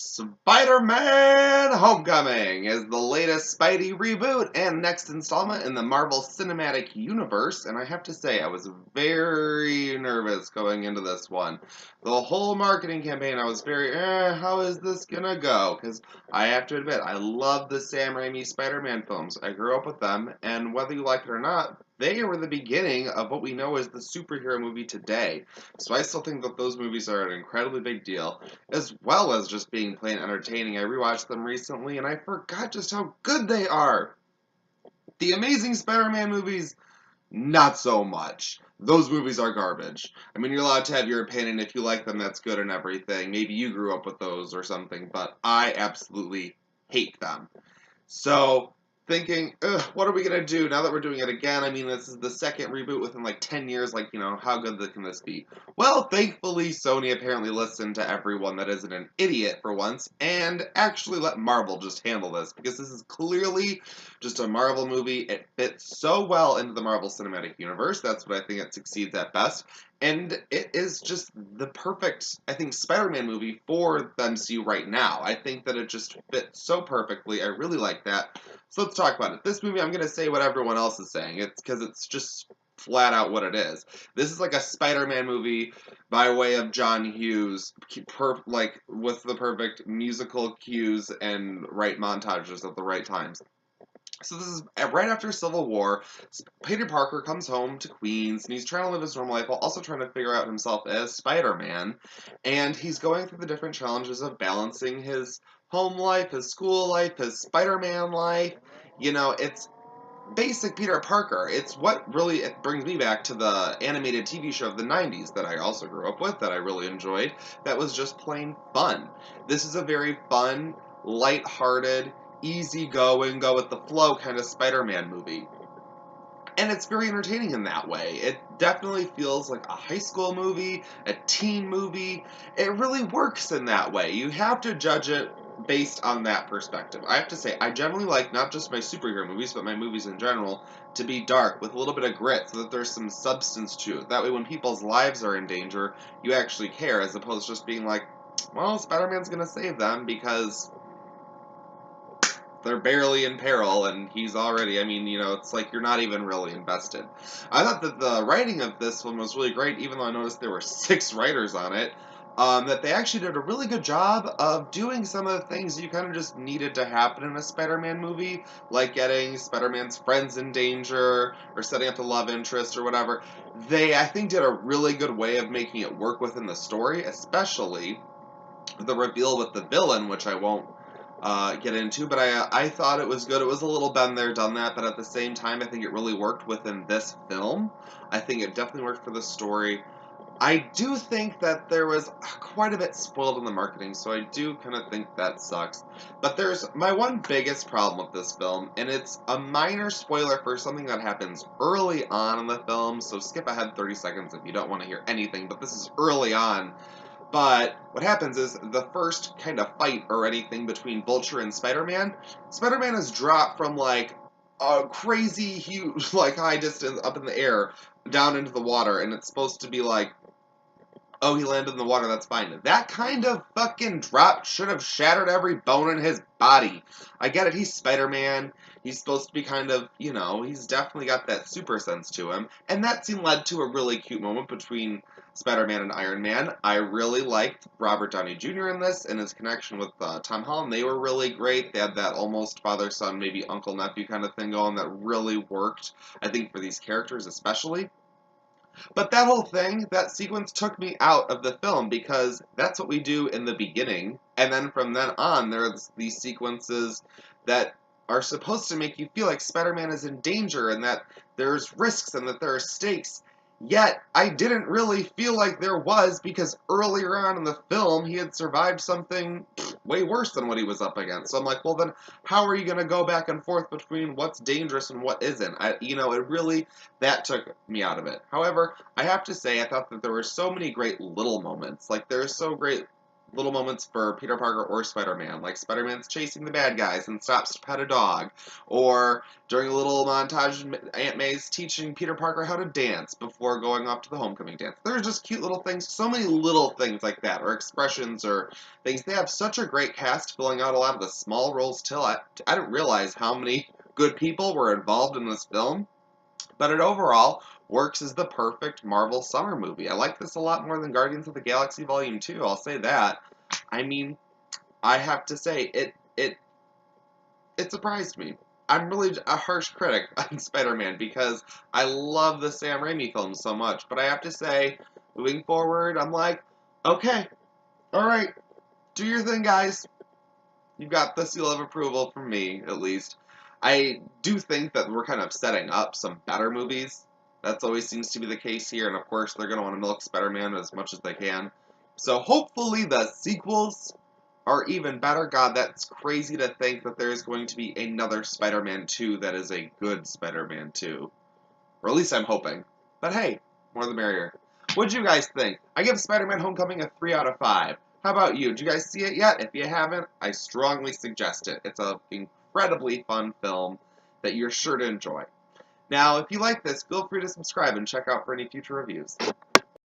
Spider-Man Homecoming is the latest Spidey reboot and next installment in the Marvel Cinematic Universe, and I have to say, I was very nervous going into this one. The whole marketing campaign, I was very, how is this gonna go? Because I have to admit, I love the Sam Raimi Spider-Man films. I grew up with them, and whether you like it or not, they were the beginning of what we know as the superhero movie today. So I still think that those movies are an incredibly big deal, as well as just being plain entertaining. I rewatched them recently and I forgot just how good they are. The Amazing Spider-Man movies, not so much. Those movies are garbage. I mean, you're allowed to have your opinion. If you like them, that's good and everything. Maybe you grew up with those or something, but I absolutely hate them. So, thinking, ugh, what are we gonna do now that we're doing it again? I mean, this is the second reboot within like 10 years. Like, how good can this be? Well, thankfully, Sony apparently listened to everyone that isn't an idiot for once and actually let Marvel just handle this, because this is clearly just a Marvel movie. It fits so well into the Marvel Cinematic Universe. That's what I think it succeeds at best. And it is just the perfect, I think, Spider-Man movie for the MCU right now. I think that it just fits so perfectly. I really like that. So let's talk about it. This movie, I'm going to say what everyone else is saying. It's because it's just flat out what it is. This is like a Spider-Man movie by way of John Hughes, with the perfect musical cues and right montages at the right times. So this is right after Civil War. Peter Parker comes home to Queens, and he's trying to live his normal life while also trying to figure out himself as Spider-Man. And he's going through the different challenges of balancing his home life, his school life, his Spider-Man life. It's basic Peter Parker. It's what really it brings me back to the animated TV show of the 90s that I also grew up with, that I really enjoyed, that was just plain fun. This is a very fun, light-hearted, easy-going, go-with-the-flow kind of Spider-Man movie. And it's very entertaining in that way. It definitely feels like a high school movie, a teen movie. It really works in that way. You have to judge it based on that perspective. I have to say, I generally like not just my superhero movies, but my movies in general, to be dark, with a little bit of grit, so that there's some substance to it. That way when people's lives are in danger, you actually care, as opposed to just being like, well, Spider-Man's gonna save them because they're barely in peril, and he's already, it's like you're not even really invested. I thought that the writing of this one was really great, even though I noticed there were 6 writers on it, that they actually did a really good job of doing some of the things you kind of just needed to happen in a Spider-Man movie, like getting Spider-Man's friends in danger, or setting up the love interest, or whatever. They, I think, did a really good way of making it work within the story, especially the reveal with the villain, which I won't get into, but I thought it was good. It was a little been there, done that, but at the same time, I think it really worked within this film. I think it definitely worked for the story. I do think that there was quite a bit spoiled in the marketing, so I do kind of think that sucks. But there's my one biggest problem with this film, and it's a minor spoiler for something that happens early on in the film, so skip ahead 30 seconds if you don't want to hear anything, but this is early on. But what happens is the first kind of fight or anything between Vulture and Spider-Man, Spider-Man is dropped from like a crazy huge, like high distance up in the air down into the water, and it's supposed to be like, oh, he landed in the water, that's fine. That kind of fucking drop should have shattered every bone in his body. I get it, he's Spider-Man. He's supposed to be kind of, he's definitely got that super sense to him. And that scene led to a really cute moment between Spider-Man and Iron Man. I really liked Robert Downey Jr. in this, and his connection with Tom Holland. They were really great. They had that almost father-son, maybe uncle-nephew kind of thing going that really worked, I think, for these characters especially. But that whole thing, that sequence took me out of the film, because that's what we do in the beginning, and then from then on, there's these sequences that are supposed to make you feel like Spider-Man is in danger, and that there's risks, and that there are stakes. Yet, I didn't really feel like there was, because earlier on in the film, he had survived something way worse than what he was up against. So I'm like, well then, how are you going to go back and forth between what's dangerous and what isn't? That took me out of it. However, I have to say, I thought that there were so many great little moments. Like, there's so great little moments for Peter Parker or Spider-Man, like Spider-Man's chasing the bad guys and stops to pet a dog, or during a little montage, Aunt May's teaching Peter Parker how to dance before going off to the homecoming dance. There's just cute little things, so many little things like that, or expressions, or things. They have such a great cast filling out a lot of the small roles too. I didn't realize how many good people were involved in this film, but it overall works as the perfect Marvel summer movie. I like this a lot more than Guardians of the Galaxy Volume 2, I'll say that. I mean, I have to say, it surprised me. I'm really a harsh critic on Spider-Man because I love the Sam Raimi films so much, but I have to say, moving forward, I'm like, okay, alright, do your thing, guys. You got the seal of approval from me, at least. I do think that we're kind of setting up some better movies. That always seems to be the case here, and of course they're going to want to milk Spider-Man as much as they can. So hopefully the sequels are even better. God, that's crazy to think that there's going to be another Spider-Man 2 that is a good Spider-Man 2. Or at least I'm hoping. But hey, more the merrier. What'd you guys think? I give Spider-Man Homecoming a 3 out of 5. How about you? Did you guys see it yet? If you haven't, I strongly suggest it. It's an incredibly fun film that you're sure to enjoy. Now, if you like this, feel free to subscribe and check out for any future reviews.